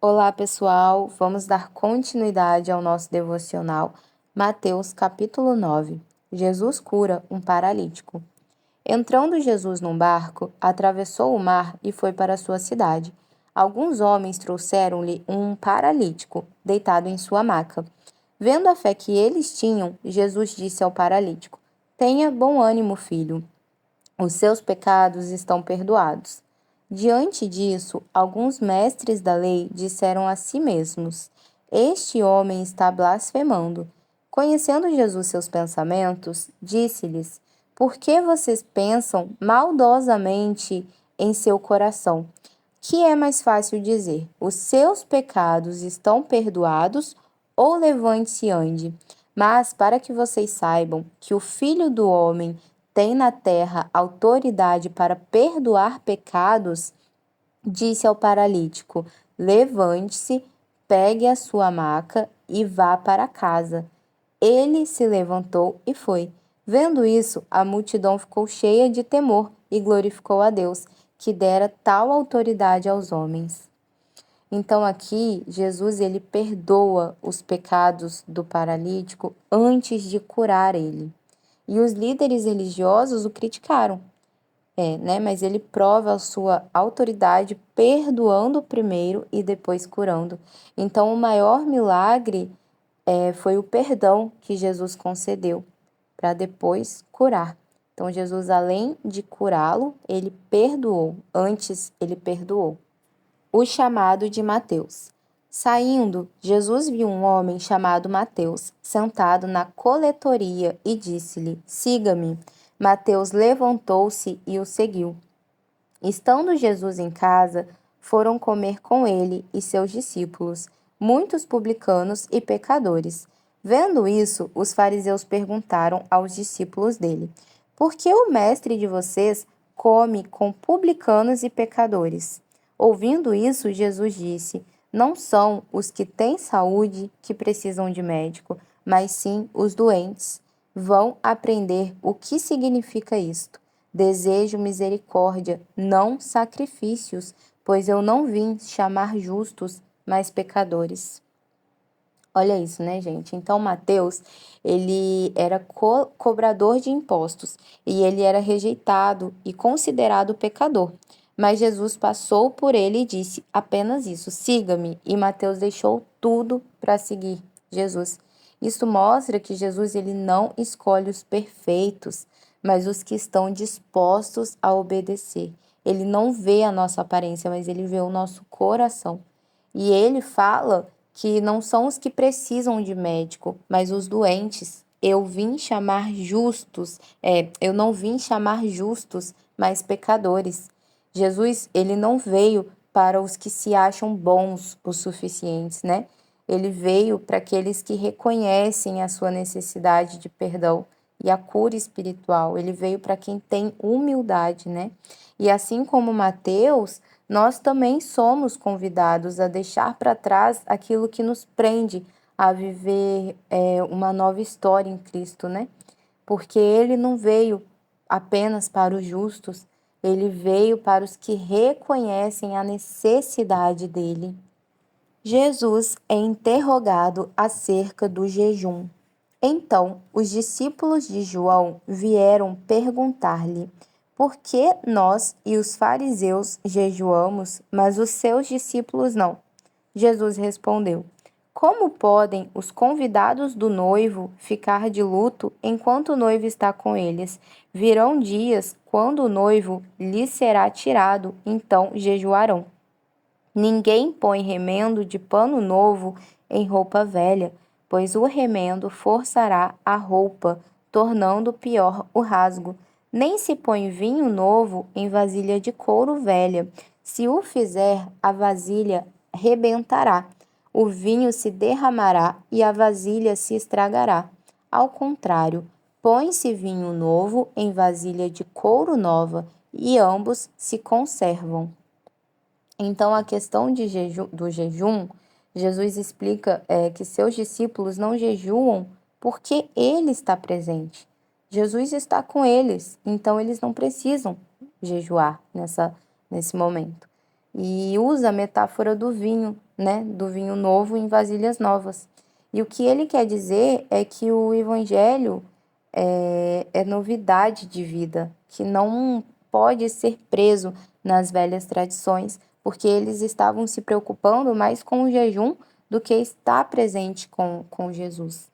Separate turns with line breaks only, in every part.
Olá, pessoal! Vamos dar continuidade ao nosso devocional. Mateus, capítulo 9. Jesus cura um paralítico. Entrando Jesus num barco, atravessou o mar e foi para sua cidade. Alguns homens trouxeram-lhe um paralítico, deitado em sua maca. Vendo a fé que eles tinham, Jesus disse ao paralítico: Tenha bom ânimo, filho. Os seus pecados estão perdoados. Diante disso, alguns mestres da lei disseram a si mesmos: Este homem está blasfemando. Conhecendo Jesus seus pensamentos, disse-lhes: Por que vocês pensam maldosamente em seu coração? Que é mais fácil dizer: Os seus pecados estão perdoados, ou levante-se e ande. Mas para que vocês saibam que o Filho do Homem tem na terra autoridade para perdoar pecados, disse ao paralítico: Levante-se, pegue a sua maca e vá para casa. Ele se levantou e foi. Vendo isso, a multidão ficou cheia de temor e glorificou a Deus, que dera tal autoridade aos homens. Então aqui, Jesus ele perdoa os pecados do paralítico antes de curar ele. E os líderes religiosos o criticaram, mas ele prova a sua autoridade perdoando primeiro e depois curando. Então o maior milagre foi o perdão que Jesus concedeu para depois curar. Então Jesus, além de curá-lo, ele perdoou. Antes ele perdoou. O chamado de Mateus. Saindo, Jesus viu um homem chamado Mateus, sentado na coletoria, e disse-lhe: Siga-me. Mateus levantou-se e o seguiu. Estando Jesus em casa, foram comer com ele e seus discípulos, muitos publicanos e pecadores. Vendo isso, os fariseus perguntaram aos discípulos dele: Por que o mestre de vocês come com publicanos e pecadores? Ouvindo isso, Jesus disse: Não são os que têm saúde que precisam de médico, mas sim os doentes. Vão aprender o que significa isto. Desejo misericórdia, não sacrifícios, pois eu não vim chamar justos, mas pecadores. Olha isso, né, gente? Então, Mateus, ele era cobrador de impostos e ele era rejeitado e considerado pecador. Mas Jesus passou por ele e disse apenas isso: siga-me. E Mateus deixou tudo para seguir Jesus. Isso mostra que Jesus ele não escolhe os perfeitos, mas os que estão dispostos a obedecer. Ele não vê a nossa aparência, mas ele vê o nosso coração. E ele fala que não são os que precisam de médico, mas os doentes. Eu não vim chamar justos, mas pecadores. Jesus, ele não veio para os que se acham bons o suficientes, né? Ele veio para aqueles que reconhecem a sua necessidade de perdão e a cura espiritual. Ele veio para quem tem humildade, né? E assim como Mateus, nós também somos convidados a deixar para trás aquilo que nos prende a viver uma nova história em Cristo, né? Porque ele não veio apenas para os justos, ele veio para os que reconhecem a necessidade dele. Jesus é interrogado acerca do jejum. Então, os discípulos de João vieram perguntar-lhe: Por que nós e os fariseus jejuamos, mas os seus discípulos não? Jesus respondeu: Como podem os convidados do noivo ficar de luto enquanto o noivo está com eles? Virão dias quando o noivo lhes será tirado, então jejuarão. Ninguém põe remendo de pano novo em roupa velha, pois o remendo forçará a roupa, tornando pior o rasgo. Nem se põe vinho novo em vasilha de couro velha. Se o fizer, a vasilha rebentará, o vinho se derramará e a vasilha se estragará. Ao contrário, põe-se vinho novo em vasilha de couro nova, e ambos se conservam. Então, a questão do jejum, Jesus explica que seus discípulos não jejuam porque ele está presente. Jesus está com eles, então eles não precisam jejuar nesse momento. E usa a metáfora do vinho né, do vinho novo em vasilhas novas. E o que ele quer dizer é que o evangelho é novidade de vida, que não pode ser preso nas velhas tradições, porque eles estavam se preocupando mais com o jejum do que estar presente com Jesus.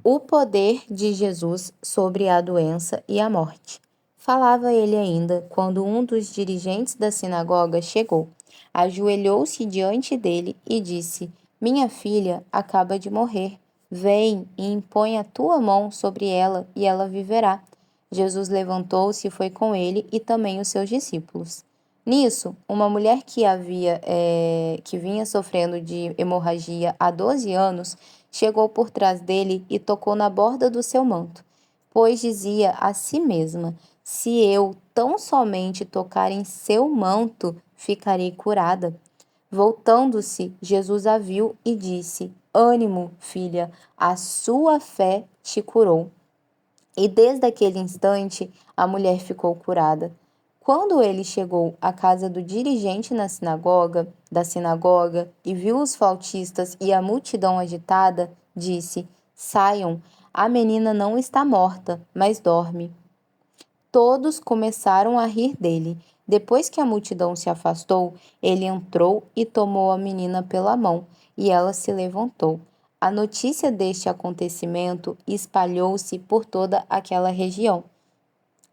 O poder de Jesus sobre a doença e a morte. Falava ele ainda quando um dos dirigentes da sinagoga chegou. Ajoelhou-se diante dele e disse: Minha filha acaba de morrer. Vem e impõe a tua mão sobre ela e ela viverá. Jesus levantou-se e foi com ele e também os seus discípulos. Nisso, uma mulher que vinha sofrendo de hemorragia há 12 anos, chegou por trás dele e tocou na borda do seu manto, pois dizia a si mesma: Se eu tão somente tocar em seu manto, ficarei curada. Voltando-se, Jesus a viu e disse: Ânimo, filha, a sua fé te curou. E desde aquele instante a mulher ficou curada. Quando ele chegou à casa do dirigente da sinagoga, e viu os flautistas e a multidão agitada, disse: Saiam, a menina não está morta, mas dorme. Todos começaram a rir dele. Depois que a multidão se afastou, ele entrou e tomou a menina pela mão, e ela se levantou. A notícia deste acontecimento espalhou-se por toda aquela região.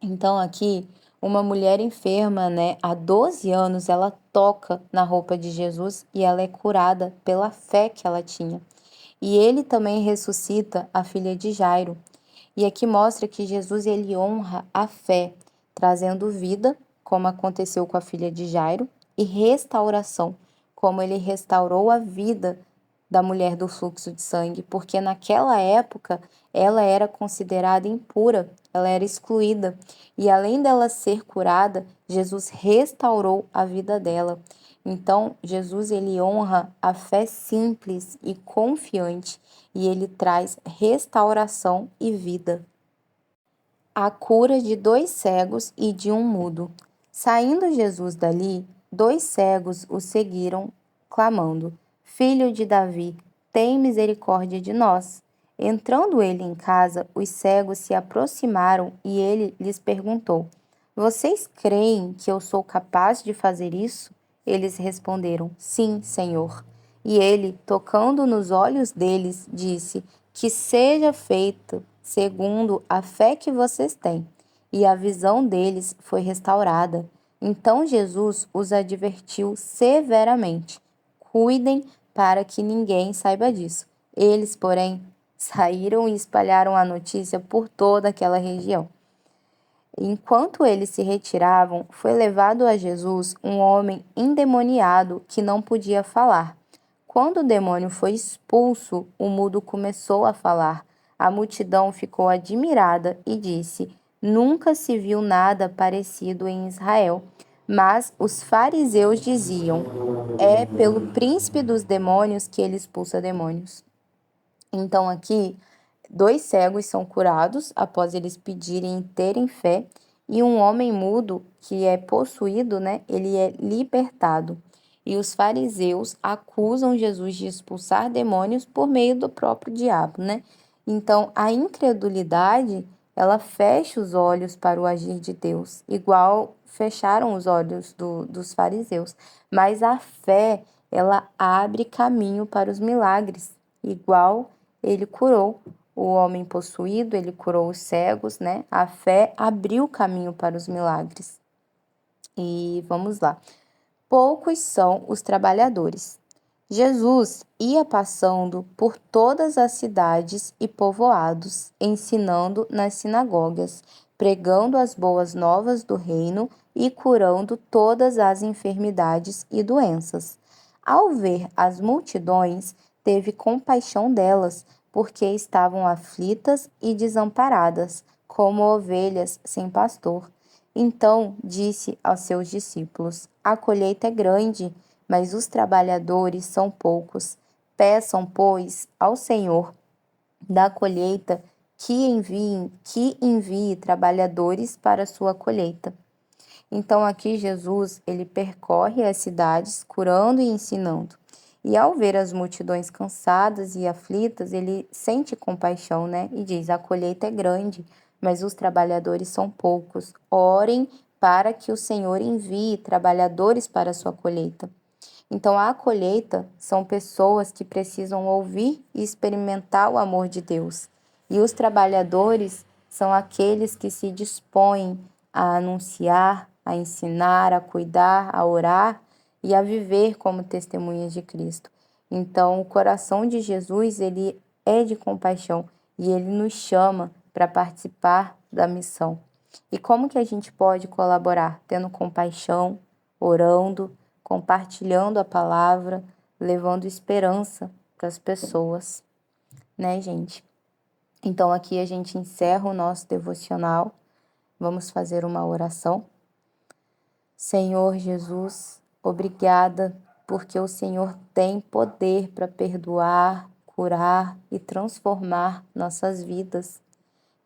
Então, aqui, uma mulher enferma, né, há 12 anos, ela toca na roupa de Jesus e ela é curada pela fé que ela tinha. E ele também ressuscita a filha de Jairo. E aqui mostra que Jesus ele honra a fé, trazendo vida, como aconteceu com a filha de Jairo, e restauração, como ele restaurou a vida da mulher do fluxo de sangue, porque naquela época ela era considerada impura, ela era excluída, e além dela ser curada, Jesus restaurou a vida dela. Então, Jesus ele honra a fé simples e confiante, e ele traz restauração e vida. A cura de 2 cegos e de um mudo. Saindo Jesus dali, 2 cegos o seguiram, clamando: Filho de Davi, tem misericórdia de nós. Entrando ele em casa, os cegos se aproximaram e ele lhes perguntou: Vocês creem que eu sou capaz de fazer isso? Eles responderam: Sim, Senhor. E ele, tocando nos olhos deles, disse: Que seja feito segundo a fé que vocês têm. E a visão deles foi restaurada. Então Jesus os advertiu severamente: Cuidem para que ninguém saiba disso. Eles, porém, saíram e espalharam a notícia por toda aquela região. Enquanto eles se retiravam, foi levado a Jesus um homem endemoniado que não podia falar. Quando o demônio foi expulso, o mudo começou a falar. A multidão ficou admirada e disse: Nunca se viu nada parecido em Israel. Mas os fariseus diziam: É pelo príncipe dos demônios que ele expulsa demônios. Então, aqui, 2 cegos são curados após eles pedirem e terem fé, e um homem mudo que é possuído, né, ele é libertado. E os fariseus acusam Jesus de expulsar demônios por meio do próprio diabo, né? Então, a incredulidade, ela fecha os olhos para o agir de Deus, igual fecharam os olhos dos fariseus. Mas a fé, ela abre caminho para os milagres, igual ele curou o homem possuído, ele curou os cegos, né? A fé abriu caminho para os milagres. E vamos lá. Poucos são os trabalhadores. Jesus ia passando por todas as cidades e povoados, ensinando nas sinagogas, pregando as boas novas do reino e curando todas as enfermidades e doenças. Ao ver as multidões, teve compaixão delas, porque estavam aflitas e desamparadas, como ovelhas sem pastor. Então disse aos seus discípulos: A colheita é grande, mas os trabalhadores são poucos. Peçam, pois, ao Senhor da colheita que envie trabalhadores para a sua colheita. Então aqui Jesus, ele percorre as cidades, curando e ensinando. E ao ver as multidões cansadas e aflitas, ele sente compaixão, né? E diz: a colheita é grande, mas os trabalhadores são poucos. Orem para que o Senhor envie trabalhadores para a sua colheita. Então, a colheita são pessoas que precisam ouvir e experimentar o amor de Deus. E os trabalhadores são aqueles que se dispõem a anunciar, a ensinar, a cuidar, a orar e a viver como testemunhas de Cristo. Então, o coração de Jesus, ele é de compaixão e ele nos chama para participar da missão. E como que a gente pode colaborar? Tendo compaixão, orando, compartilhando a palavra, levando esperança para as pessoas, né, gente? Então, aqui a gente encerra o nosso devocional. Vamos fazer uma oração. Senhor Jesus, obrigada, porque o Senhor tem poder para perdoar, curar e transformar nossas vidas.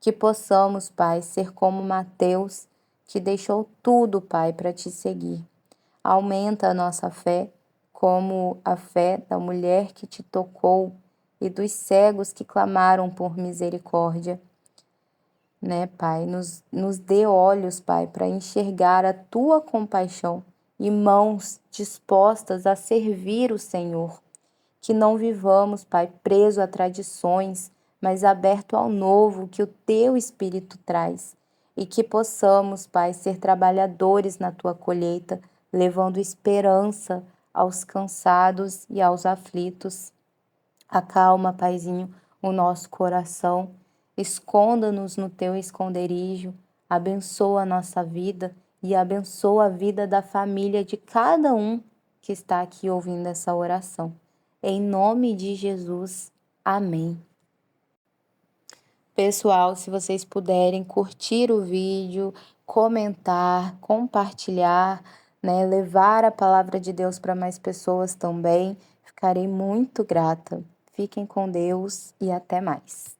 Que possamos, Pai, ser como Mateus, que deixou tudo, Pai, para te seguir. Aumenta a nossa fé, como a fé da mulher que te tocou e dos cegos que clamaram por misericórdia. Né, Pai? Nos dê olhos, Pai, para enxergar a tua compaixão e mãos dispostas a servir o Senhor. Que não vivamos, Pai, preso a tradições, mas aberto ao novo que o teu Espírito traz. E que possamos, Pai, ser trabalhadores na tua colheita, levando esperança aos cansados e aos aflitos. Acalma, Paizinho, o nosso coração, esconda-nos no teu esconderijo, abençoa a nossa vida e abençoa a vida da família de cada um que está aqui ouvindo essa oração. Em nome de Jesus, amém. Pessoal, se vocês puderem curtir o vídeo, comentar, compartilhar, né, levar a palavra de Deus para mais pessoas também, ficarei muito grata. Fiquem com Deus e até mais.